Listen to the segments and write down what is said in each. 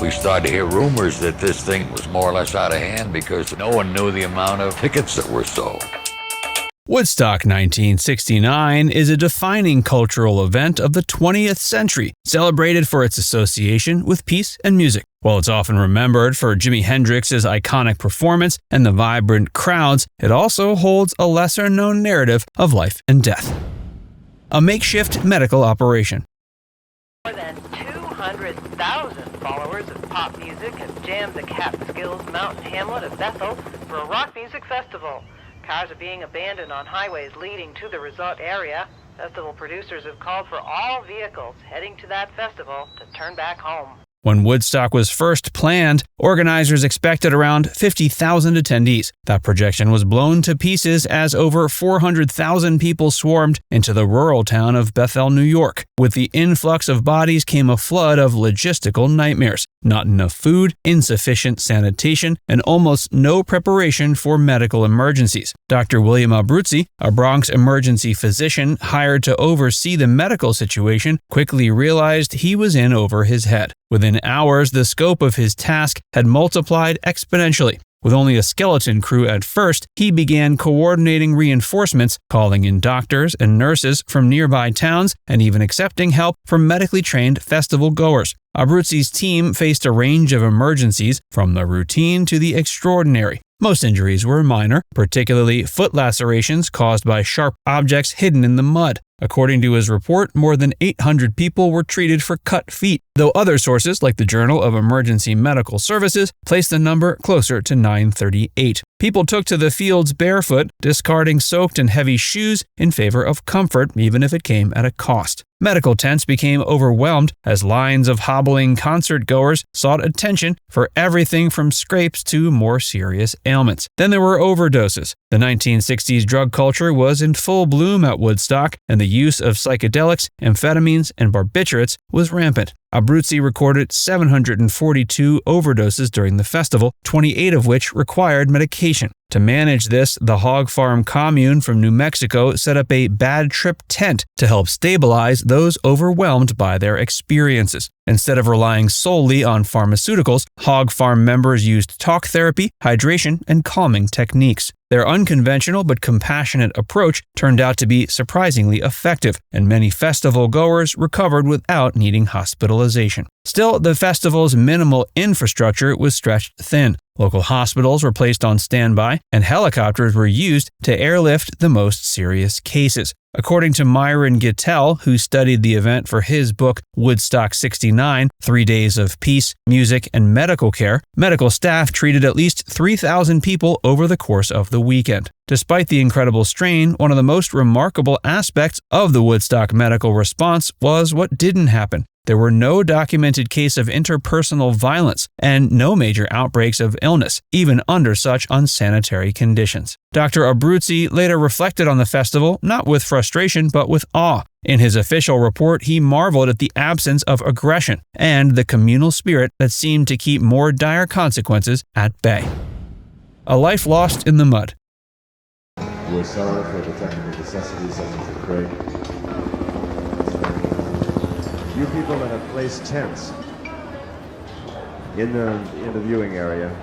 We started to hear rumors that this thing was more or less out of hand because no one knew the amount of tickets that were sold. Woodstock 1969 is a defining cultural event of the 20th century, celebrated for its association with peace and music. While it's often remembered for Jimi Hendrix's iconic performance and the vibrant crowds, it also holds a lesser-known narrative of life and death. A makeshift medical operation. More than 200,000 followers of pop music have jammed the Catskills mountain hamlet of Bethel for a rock music festival. Cars are being abandoned on highways leading to the resort area. Festival producers have called for all vehicles heading to that festival to turn back home. When Woodstock was first planned, organizers expected around 50,000 attendees. That projection was blown to pieces as over 400,000 people swarmed into the rural town of Bethel, New York. With the influx of bodies came a flood of logistical nightmares. Not enough food, insufficient sanitation, and almost no preparation for medical emergencies. Dr. William Abruzzi, a Bronx emergency physician hired to oversee the medical situation, quickly realized he was in over his head. Within hours, the scope of his task had multiplied exponentially. With only a skeleton crew at first, he began coordinating reinforcements, calling in doctors and nurses from nearby towns, and even accepting help from medically trained festival goers. Abruzzi's team faced a range of emergencies, from the routine to the extraordinary. Most injuries were minor, particularly foot lacerations caused by sharp objects hidden in the mud. According to his report, more than 800 people were treated for cut feet, though other sources, like the Journal of Emergency Medical Services, placed the number closer to 938. People took to the fields barefoot, discarding soaked and heavy shoes in favor of comfort, even if it came at a cost. Medical tents became overwhelmed as lines of hobbling concert goers sought attention for everything from scrapes to more serious ailments. Then there were overdoses. The 1960s drug culture was in full bloom at Woodstock, and the use of psychedelics, amphetamines, and barbiturates was rampant. Abruzzi recorded 742 overdoses during the festival, 28 of which required medication. To manage this, the Hog Farm commune from New Mexico set up a bad trip tent to help stabilize those overwhelmed by their experiences. Instead of relying solely on pharmaceuticals, Hog Farm members used talk therapy, hydration, and calming techniques. Their unconventional but compassionate approach turned out to be surprisingly effective, and many festival goers recovered without needing hospitalization. Still, the festival's minimal infrastructure was stretched thin. Local hospitals were placed on standby, and helicopters were used to airlift the most serious cases. According to Myron Gittell, who studied the event for his book Woodstock 69, 3 Days of Peace, Music, and Medical Care, medical staff treated at least 3,000 people over the course of the weekend. Despite the incredible strain, one of the most remarkable aspects of the Woodstock medical response was what didn't happen. There were no documented cases of interpersonal violence and no major outbreaks of illness, even under such unsanitary conditions. Dr. Abruzzi later reflected on the festival not with frustration but with awe. In his official report, he marveled at the absence of aggression and the communal spirit that seemed to keep more dire consequences at bay. A life lost in the mud. We're sorry for the technical necessities such as the crate. You people that have placed tents in the viewing area,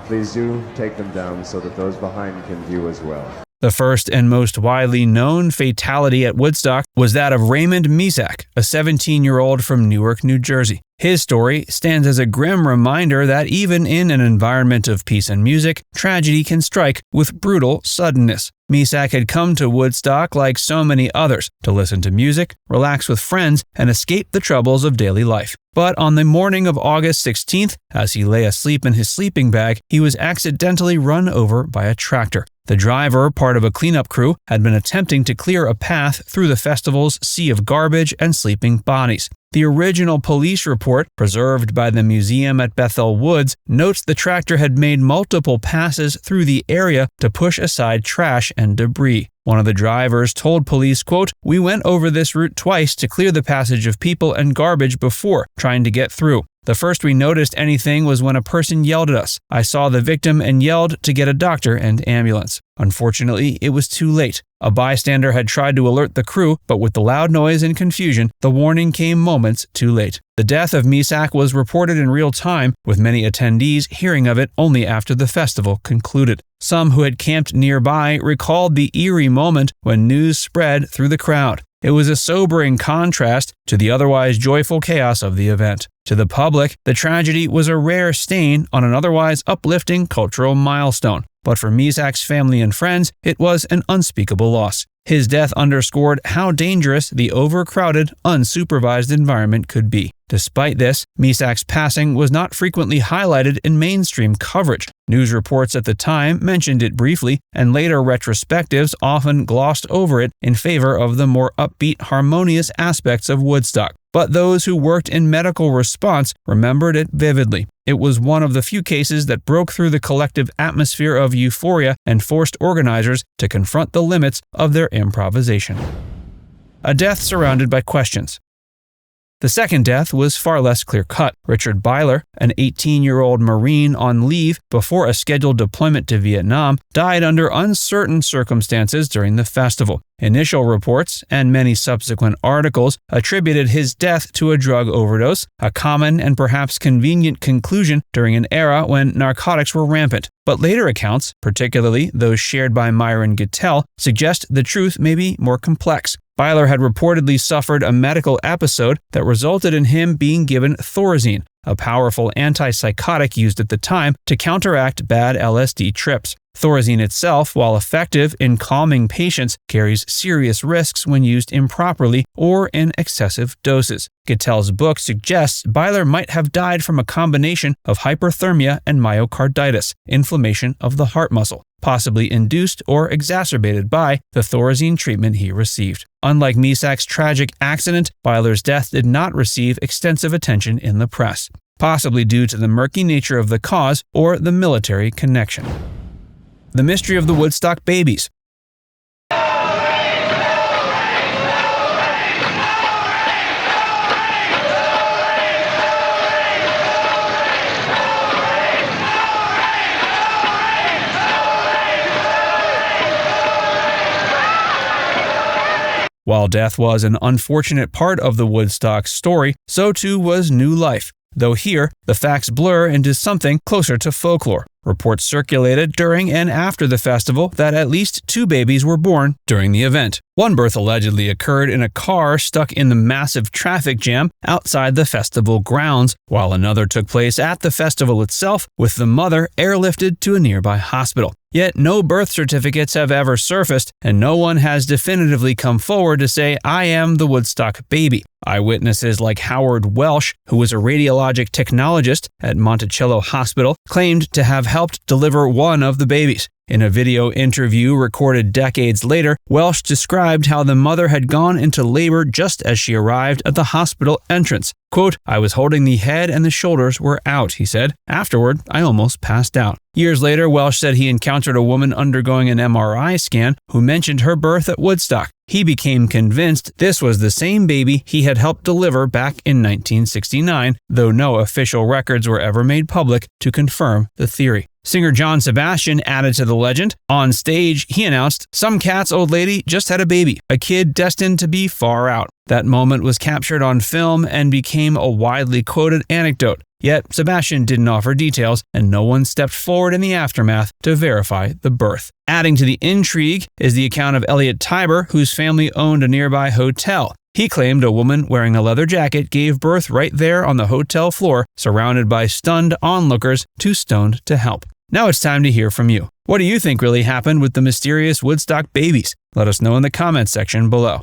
please do take them down so that those behind can view as well. The first and most widely known fatality at Woodstock was that of Raymond Mizsak, a 17-year-old from Newark, New Jersey. His story stands as a grim reminder that even in an environment of peace and music, tragedy can strike with brutal suddenness. Mizsak had come to Woodstock like so many others, to listen to music, relax with friends, and escape the troubles of daily life. But on the morning of August 16th, as he lay asleep in his sleeping bag, he was accidentally run over by a tractor. The driver, part of a cleanup crew, had been attempting to clear a path through the festival's sea of garbage and sleeping bodies. The original police report, preserved by the museum at Bethel Woods, notes the tractor had made multiple passes through the area to push aside trash and debris. One of the drivers told police, quote, "We went over this route twice to clear the passage of people and garbage before, trying to get through. The first we noticed anything was when a person yelled at us. I saw the victim and yelled to get a doctor and ambulance. Unfortunately, it was too late. A bystander had tried to alert the crew, but with the loud noise and confusion, the warning came moments too late. The death of Mizsak was reported in real time, with many attendees hearing of it only after the festival concluded. Some who had camped nearby recalled the eerie moment when news spread through the crowd. It was a sobering contrast to the otherwise joyful chaos of the event. To the public, the tragedy was a rare stain on an otherwise uplifting cultural milestone. But for Mizzak's family and friends, it was an unspeakable loss. His death underscored how dangerous the overcrowded, unsupervised environment could be. Despite this, Mizak's passing was not frequently highlighted in mainstream coverage. News reports at the time mentioned it briefly, and later retrospectives often glossed over it in favor of the more upbeat, harmonious aspects of Woodstock. But those who worked in medical response remembered it vividly. It was one of the few cases that broke through the collective atmosphere of euphoria and forced organizers to confront the limits of their improvisation. A death surrounded by questions. The second death was far less clear-cut. Richard Byler, an 18-year-old Marine on leave before a scheduled deployment to Vietnam, died under uncertain circumstances during the festival. Initial reports, and many subsequent articles, attributed his death to a drug overdose, a common and perhaps convenient conclusion during an era when narcotics were rampant. But later accounts, particularly those shared by Myron Gittell, suggest the truth may be more complex. Byler had reportedly suffered a medical episode that resulted in him being given Thorazine, a powerful antipsychotic used at the time to counteract bad LSD trips. Thorazine itself, while effective in calming patients, carries serious risks when used improperly or in excessive doses. Gittell's book suggests Byler might have died from a combination of hyperthermia and myocarditis, inflammation of the heart muscle, possibly induced or exacerbated by the Thorazine treatment he received. Unlike Mizzak's tragic accident, Byler's death did not receive extensive attention in the press, possibly due to the murky nature of the cause or the military connection. The mystery of the Woodstock babies. While death was an unfortunate part of the Woodstock story, so too was new life. Though here, the facts blur into something closer to folklore. Reports circulated during and after the festival that at least 2 babies were born during the event. One birth allegedly occurred in a car stuck in the massive traffic jam outside the festival grounds, while another took place at the festival itself, with the mother airlifted to a nearby hospital. Yet no birth certificates have ever surfaced, and no one has definitively come forward to say, "I am the Woodstock baby." Eyewitnesses like Howard Welsh, who was a radiologic technologist at Monticello Hospital, claimed to have helped deliver one of the babies. In a video interview recorded decades later, Welsh described how the mother had gone into labor just as she arrived at the hospital entrance. Quote, "I was holding the head and the shoulders were out," he said. "Afterward, I almost passed out." Years later, Welsh said he encountered a woman undergoing an MRI scan who mentioned her birth at Woodstock. He became convinced this was the same baby he had helped deliver back in 1969, though no official records were ever made public to confirm the theory. Singer John Sebastian added to the legend. On stage, he announced, "Some cat's old lady just had a baby, a kid destined to be far out." That moment was captured on film and became a widely quoted anecdote. Yet, Sebastian didn't offer details, and no one stepped forward in the aftermath to verify the birth. Adding to the intrigue is the account of Elliot Tiber, whose family owned a nearby hotel. He claimed a woman wearing a leather jacket gave birth right there on the hotel floor, surrounded by stunned onlookers too stoned to help. Now it's time to hear from you. What do you think really happened with the mysterious Woodstock babies? Let us know in the comments section below.